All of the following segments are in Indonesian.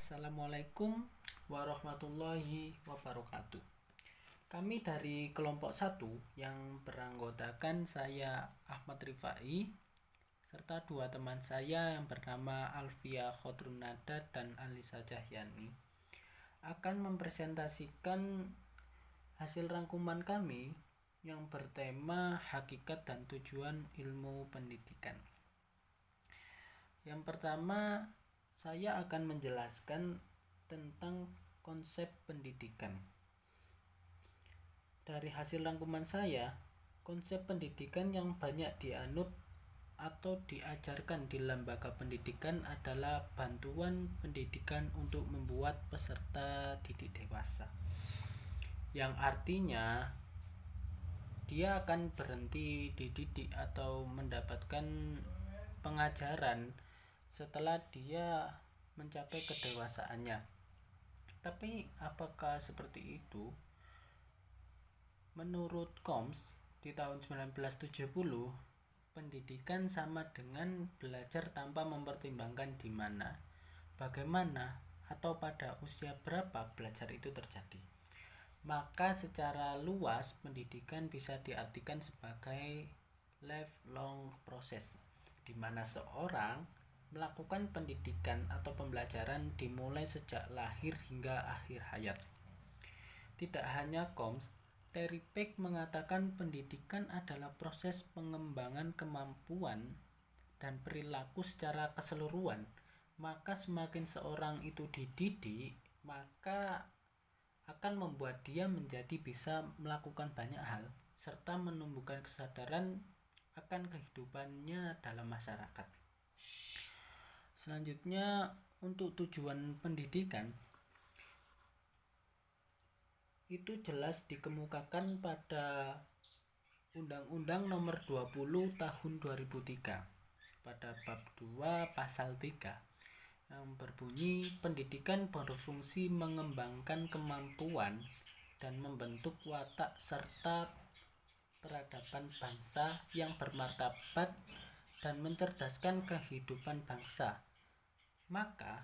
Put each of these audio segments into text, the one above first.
Assalamualaikum warahmatullahi wabarakatuh. Kami dari kelompok 1 yang beranggotakan saya Ahmad Rifai serta dua teman saya yang bernama Alfia Khodrunada dan Alisa Cahyani akan mempresentasikan hasil rangkuman kami yang bertema hakikat dan tujuan ilmu pendidikan. Yang pertama, saya akan menjelaskan tentang konsep pendidikan. Dari hasil rangkuman saya, konsep pendidikan yang banyak dianut atau diajarkan di lembaga pendidikan adalah bantuan pendidikan untuk membuat peserta didik dewasa. Yang artinya dia akan berhenti dididik atau mendapatkan pengajaran setelah dia mencapai kedewasaannya. Tapi apakah seperti itu? Menurut Combs di tahun 1970, pendidikan sama dengan belajar tanpa mempertimbangkan di mana, bagaimana, atau pada usia berapa belajar itu terjadi. Maka secara luas pendidikan bisa diartikan sebagai lifelong process, di mana seorang melakukan pendidikan atau pembelajaran dimulai sejak lahir hingga akhir hayat. Tidak hanya Combs, Terry Peck mengatakan pendidikan adalah proses pengembangan kemampuan dan perilaku secara keseluruhan. Maka semakin seorang itu dididik, maka akan membuat dia menjadi bisa melakukan banyak hal serta menumbuhkan kesadaran akan kehidupannya dalam masyarakat. Selanjutnya, untuk tujuan pendidikan itu jelas dikemukakan pada Undang-Undang Nomor 20 Tahun 2003 pada bab 2 pasal 3 yang berbunyi pendidikan berfungsi mengembangkan kemampuan dan membentuk watak serta peradaban bangsa yang bermartabat dan mencerdaskan kehidupan bangsa. Maka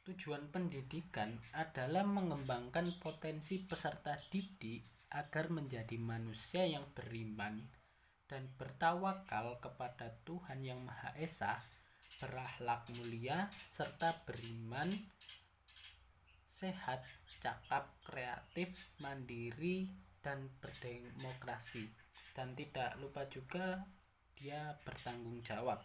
tujuan pendidikan adalah mengembangkan potensi peserta didik agar menjadi manusia yang beriman dan bertawakal kepada Tuhan Yang Maha Esa, berakhlak mulia serta beriman, sehat, cakap, kreatif, mandiri, dan berdemokrasi. Dan tidak lupa juga dia bertanggung jawab.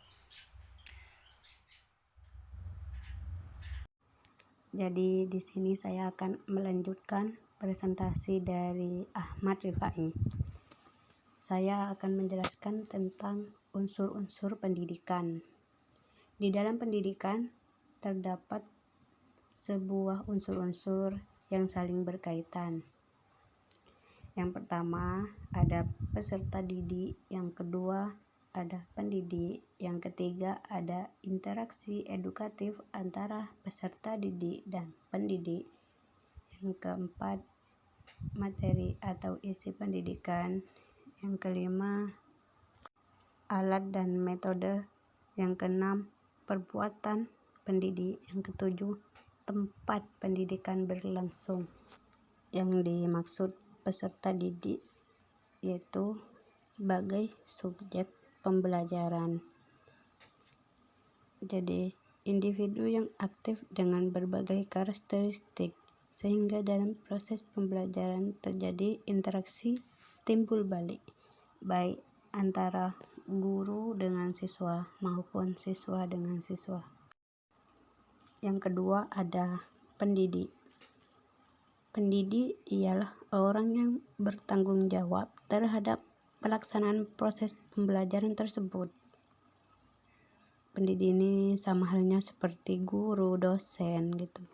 Jadi di sini saya akan melanjutkan presentasi dari Ahmad Rifai. Saya akan menjelaskan tentang unsur-unsur pendidikan. Di dalam pendidikan terdapat sebuah unsur-unsur yang saling berkaitan. Yang pertama ada peserta didik, yang kedua ada pendidik, yang ketiga ada interaksi edukatif antara peserta didik dan pendidik, yang keempat materi atau isi pendidikan, yang kelima alat dan metode, yang keenam perbuatan pendidik, yang ketujuh tempat pendidikan berlangsung. Yang dimaksud peserta didik yaitu sebagai subjek pembelajaran. Jadi individu yang aktif dengan berbagai karakteristik sehingga dalam proses pembelajaran terjadi interaksi timbul balik baik antara guru dengan siswa maupun siswa dengan siswa. Yang kedua ada pendidik. Pendidik ialah orang yang bertanggung jawab terhadap pelaksanaan proses pembelajaran tersebut. Pendidik ini sama halnya seperti guru, dosen gitu.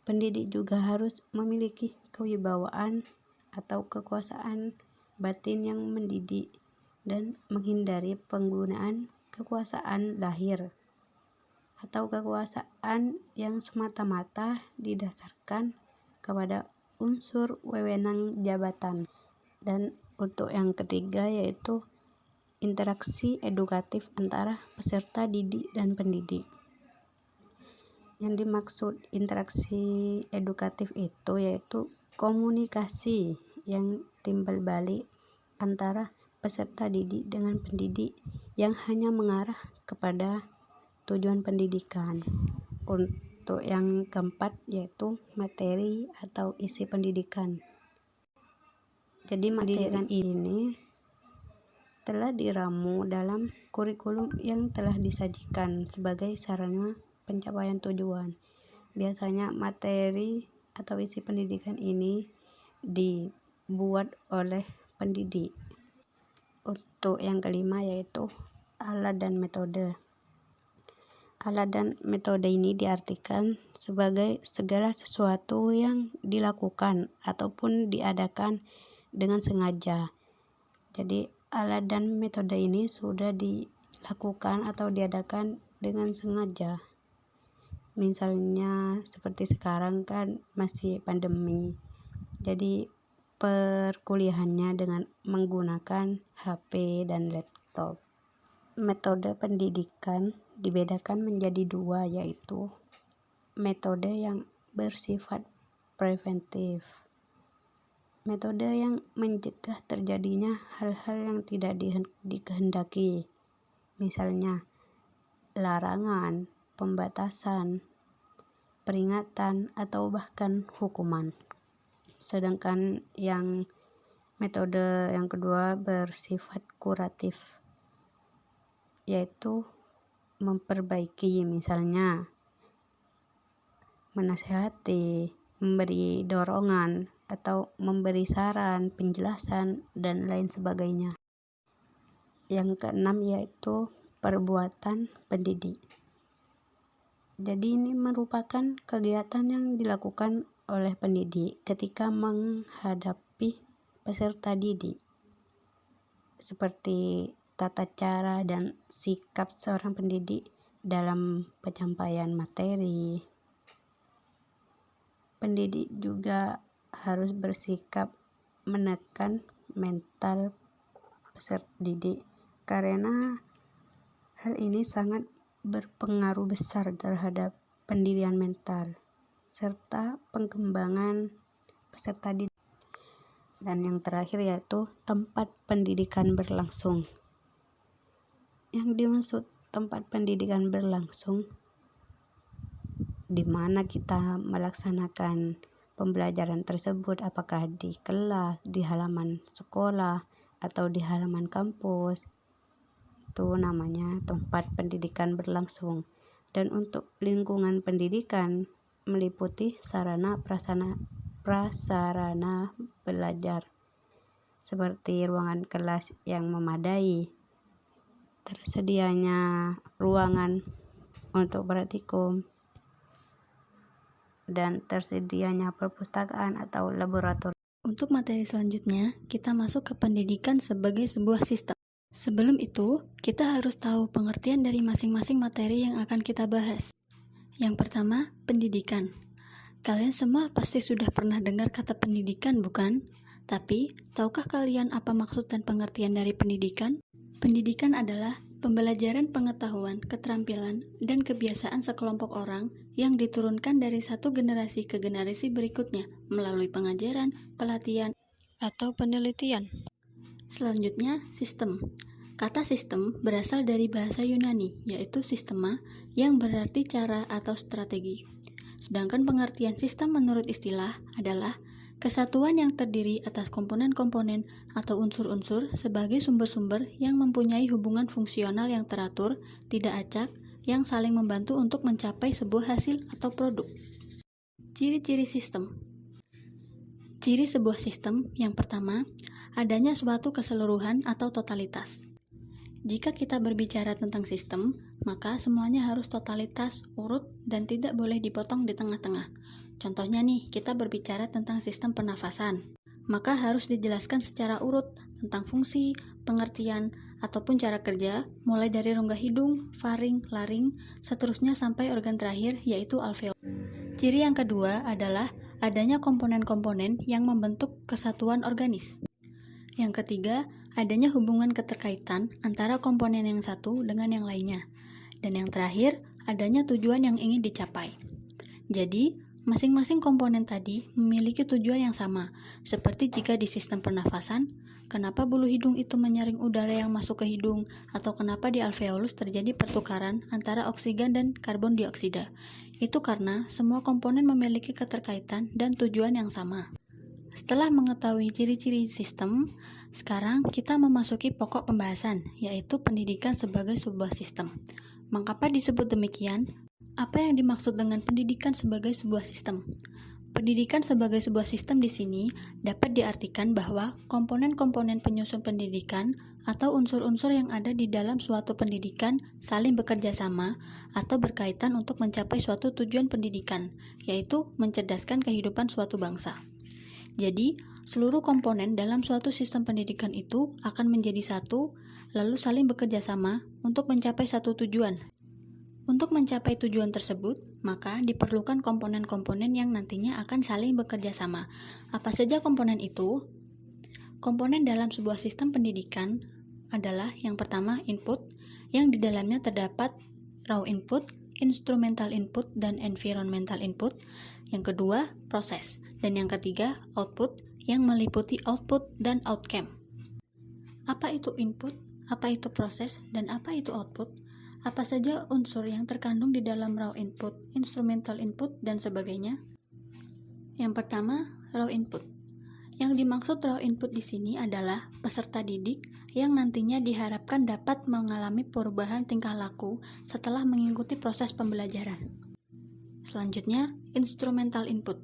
Pendidik juga harus memiliki kewibawaan atau kekuasaan batin yang mendidik dan menghindari penggunaan kekuasaan lahir atau kekuasaan yang semata-mata didasarkan kepada unsur wewenang jabatan. Dan untuk yang ketiga yaitu interaksi edukatif antara peserta didik dan pendidik. Yang dimaksud interaksi edukatif itu yaitu komunikasi yang timbal balik antara peserta didik dengan pendidik yang hanya mengarah kepada tujuan pendidikan. Untuk yang keempat yaitu materi atau isi pendidikan. Jadi materi ini telah diramu dalam kurikulum yang telah disajikan sebagai sarana pencapaian tujuan. Biasanya materi atau isi pendidikan ini dibuat oleh pendidik. Untuk yang kelima yaitu alat dan metode. Alat dan metode ini diartikan sebagai segala sesuatu yang dilakukan ataupun diadakan dengan sengaja. Jadi alat dan metode ini sudah dilakukan atau diadakan dengan sengaja. Misalnya seperti sekarang kan masih pandemi. Jadi perkuliahannya dengan menggunakan HP dan laptop. Metode pendidikan dibedakan menjadi dua, yaitu metode yang bersifat preventif. Metode yang mencegah terjadinya hal-hal yang tidak dikehendaki, misalnya larangan, pembatasan, peringatan, atau bahkan hukuman. Sedangkan yang metode yang kedua bersifat kuratif, yaitu memperbaiki, misalnya menasihati, memberi dorongan, atau memberi saran, penjelasan, dan lain sebagainya. Yang keenam yaitu perbuatan pendidik. Jadi ini merupakan kegiatan yang dilakukan oleh pendidik ketika menghadapi peserta didik, seperti tata cara dan sikap seorang pendidik dalam penyampaian materi. Pendidik juga harus bersikap menekan mental peserta didik karena hal ini sangat berpengaruh besar terhadap pendirian mental serta pengembangan peserta didik. Dan yang terakhir yaitu tempat pendidikan berlangsung. Yang dimaksud tempat pendidikan berlangsung, di mana kita melaksanakan pembelajaran tersebut, apakah di kelas, di halaman sekolah, atau di halaman kampus. Itu namanya tempat pendidikan berlangsung. Dan untuk lingkungan pendidikan meliputi sarana prasarana belajar, seperti ruangan kelas yang memadai, tersedianya ruangan untuk praktikum, dan tersedianya perpustakaan atau laboratorium. Untuk materi selanjutnya, kita masuk ke pendidikan sebagai sebuah sistem. Sebelum itu, kita harus tahu pengertian dari masing-masing materi yang akan kita bahas. Yang pertama, pendidikan. Kalian semua pasti sudah pernah dengar kata pendidikan, bukan? Tapi, tahukah kalian apa maksud dan pengertian dari pendidikan? Pendidikan adalah pembelajaran pengetahuan, keterampilan, dan kebiasaan sekelompok orang yang diturunkan dari satu generasi ke generasi berikutnya melalui pengajaran, pelatihan, atau penelitian. Selanjutnya, sistem. Kata sistem berasal dari bahasa Yunani, yaitu sistema, yang berarti cara atau strategi. Sedangkan pengertian sistem menurut istilah adalah kesatuan yang terdiri atas komponen-komponen atau unsur-unsur sebagai sumber-sumber yang mempunyai hubungan fungsional yang teratur, tidak acak, yang saling membantu untuk mencapai sebuah hasil atau produk. Ciri-ciri sistem. Ciri sebuah sistem yang pertama, adanya suatu keseluruhan atau totalitas. Jika kita berbicara tentang sistem, maka semuanya harus totalitas, urut, dan tidak boleh dipotong di tengah-tengah. Contohnya nih, kita berbicara tentang sistem pernafasan, maka harus dijelaskan secara urut tentang fungsi, pengertian, ataupun cara kerja, mulai dari rongga hidung, faring, laring, seterusnya sampai organ terakhir yaitu alveol. Ciri yang kedua adalah adanya komponen-komponen yang membentuk kesatuan organis. Yang ketiga, adanya hubungan keterkaitan antara komponen yang satu dengan yang lainnya. Dan yang terakhir, adanya tujuan yang ingin dicapai. Jadi, masing-masing komponen tadi memiliki tujuan yang sama, seperti jika di sistem pernafasan, kenapa bulu hidung itu menyaring udara yang masuk ke hidung, atau kenapa di alveolus terjadi pertukaran antara oksigen dan karbon dioksida. Itu karena semua komponen memiliki keterkaitan dan tujuan yang sama. Setelah mengetahui ciri-ciri sistem, sekarang kita memasuki pokok pembahasan, yaitu pendidikan sebagai sebuah sistem. Mengapa disebut demikian? Apa yang dimaksud dengan pendidikan sebagai sebuah sistem? Pendidikan sebagai sebuah sistem di sini dapat diartikan bahwa komponen-komponen penyusun pendidikan atau unsur-unsur yang ada di dalam suatu pendidikan saling bekerja sama atau berkaitan untuk mencapai suatu tujuan pendidikan, yaitu mencerdaskan kehidupan suatu bangsa. Jadi, seluruh komponen dalam suatu sistem pendidikan itu akan menjadi satu, lalu saling bekerja sama untuk mencapai satu tujuan. Untuk mencapai tujuan tersebut, maka diperlukan komponen-komponen yang nantinya akan saling bekerja sama. Apa saja komponen itu? Komponen dalam sebuah sistem pendidikan adalah yang pertama input, yang di dalamnya terdapat raw input, instrumental input, dan environmental input. Yang kedua, proses. Dan yang ketiga, output, yang meliputi output dan outcome. Apa itu input? Apa itu proses? Dan apa itu output? Apa saja unsur yang terkandung di dalam raw input, instrumental input, dan sebagainya? Yang pertama, raw input. Yang dimaksud raw input di sini adalah peserta didik yang nantinya diharapkan dapat mengalami perubahan tingkah laku setelah mengikuti proses pembelajaran. Selanjutnya, instrumental input.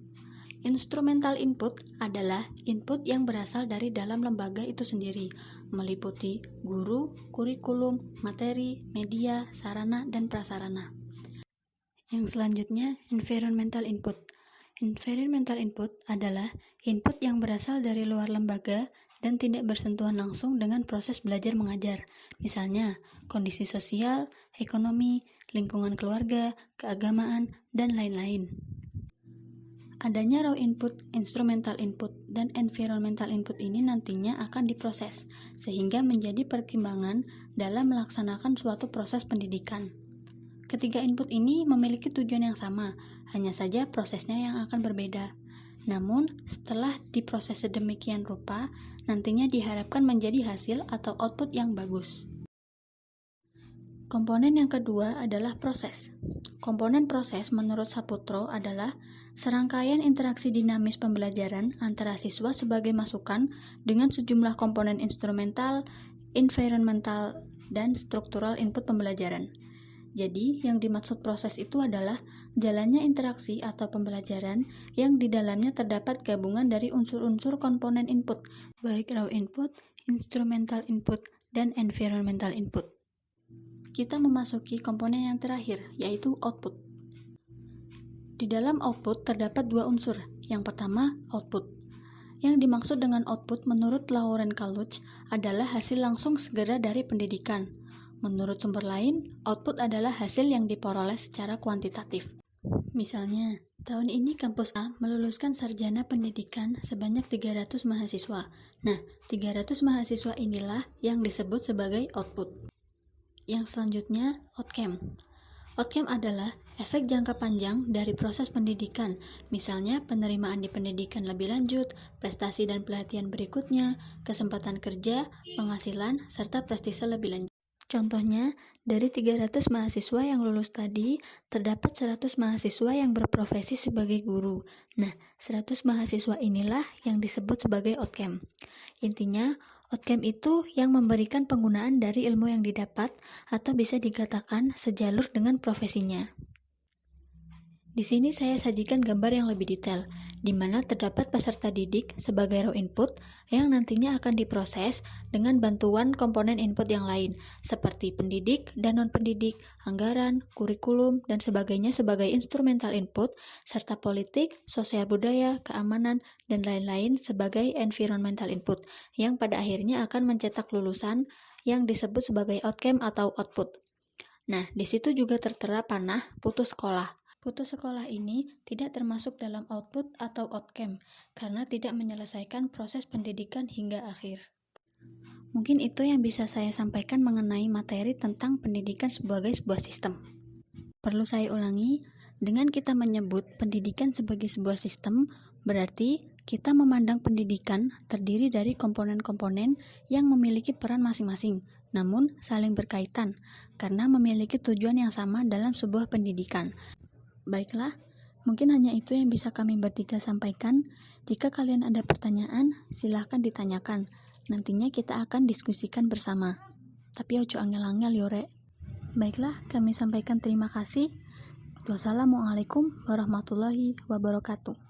Instrumental input adalah input yang berasal dari dalam lembaga itu sendiri, meliputi guru, kurikulum, materi, media, sarana, dan prasarana. Yang selanjutnya, environmental input. Environmental input adalah input yang berasal dari luar lembaga dan tidak bersentuhan langsung dengan proses belajar mengajar. Misalnya, kondisi sosial, ekonomi, lingkungan keluarga, keagamaan, dan lain-lain. Adanya raw input, instrumental input, dan environmental input ini nantinya akan diproses, sehingga menjadi pertimbangan dalam melaksanakan suatu proses pendidikan. Ketiga input ini memiliki tujuan yang sama, hanya saja prosesnya yang akan berbeda. Namun, setelah diproses sedemikian rupa, nantinya diharapkan menjadi hasil atau output yang bagus. Komponen yang kedua adalah proses. Komponen proses menurut Saputro adalah serangkaian interaksi dinamis pembelajaran antara siswa sebagai masukan dengan sejumlah komponen instrumental, environmental, dan struktural input pembelajaran. Jadi, yang dimaksud proses itu adalah jalannya interaksi atau pembelajaran yang di dalamnya terdapat gabungan dari unsur-unsur komponen input, baik raw input, instrumental input, dan environmental input. Kita memasuki komponen yang terakhir, yaitu output. Di dalam output terdapat dua unsur. Yang pertama, output. Yang dimaksud dengan output menurut Lauren Kaluch adalah hasil langsung segera dari pendidikan. Menurut sumber lain, output adalah hasil yang diperoleh secara kuantitatif. Misalnya, tahun ini kampus A meluluskan sarjana pendidikan sebanyak 300 mahasiswa. Nah, 300 mahasiswa inilah yang disebut sebagai output. Yang selanjutnya, outcome. Outcome adalah efek jangka panjang dari proses pendidikan, misalnya penerimaan di pendidikan lebih lanjut, prestasi dan pelatihan berikutnya, kesempatan kerja, penghasilan, serta prestise lebih lanjut. Contohnya, dari 300 mahasiswa yang lulus tadi, terdapat 100 mahasiswa yang berprofesi sebagai guru. Nah, 100 mahasiswa inilah yang disebut sebagai outcome. Intinya, outcome itu yang memberikan penggunaan dari ilmu yang didapat atau bisa dikatakan sejalur dengan profesinya. Di sini saya sajikan gambar yang lebih detail, di mana terdapat peserta didik sebagai raw input yang nantinya akan diproses dengan bantuan komponen input yang lain, seperti pendidik dan non-pendidik, anggaran, kurikulum, dan sebagainya sebagai instrumental input, serta politik, sosial budaya, keamanan, dan lain-lain sebagai environmental input, yang pada akhirnya akan mencetak lulusan yang disebut sebagai outcome atau output. Nah, di situ juga tertera panah putus sekolah. Putus sekolah ini tidak termasuk dalam output atau outcome karena tidak menyelesaikan proses pendidikan hingga akhir. Mungkin itu yang bisa saya sampaikan mengenai materi tentang pendidikan sebagai sebuah sistem. Perlu saya ulangi, dengan kita menyebut pendidikan sebagai sebuah sistem, berarti kita memandang pendidikan terdiri dari komponen-komponen yang memiliki peran masing-masing, namun saling berkaitan, karena memiliki tujuan yang sama dalam sebuah pendidikan. Baiklah, mungkin hanya itu yang bisa kami bertiga sampaikan. Jika kalian ada pertanyaan, silahkan ditanyakan. Nantinya kita akan diskusikan bersama. Tapi ojo angel-angel yo rek. Baiklah, kami sampaikan terima kasih. Wassalamualaikum warahmatullahi wabarakatuh.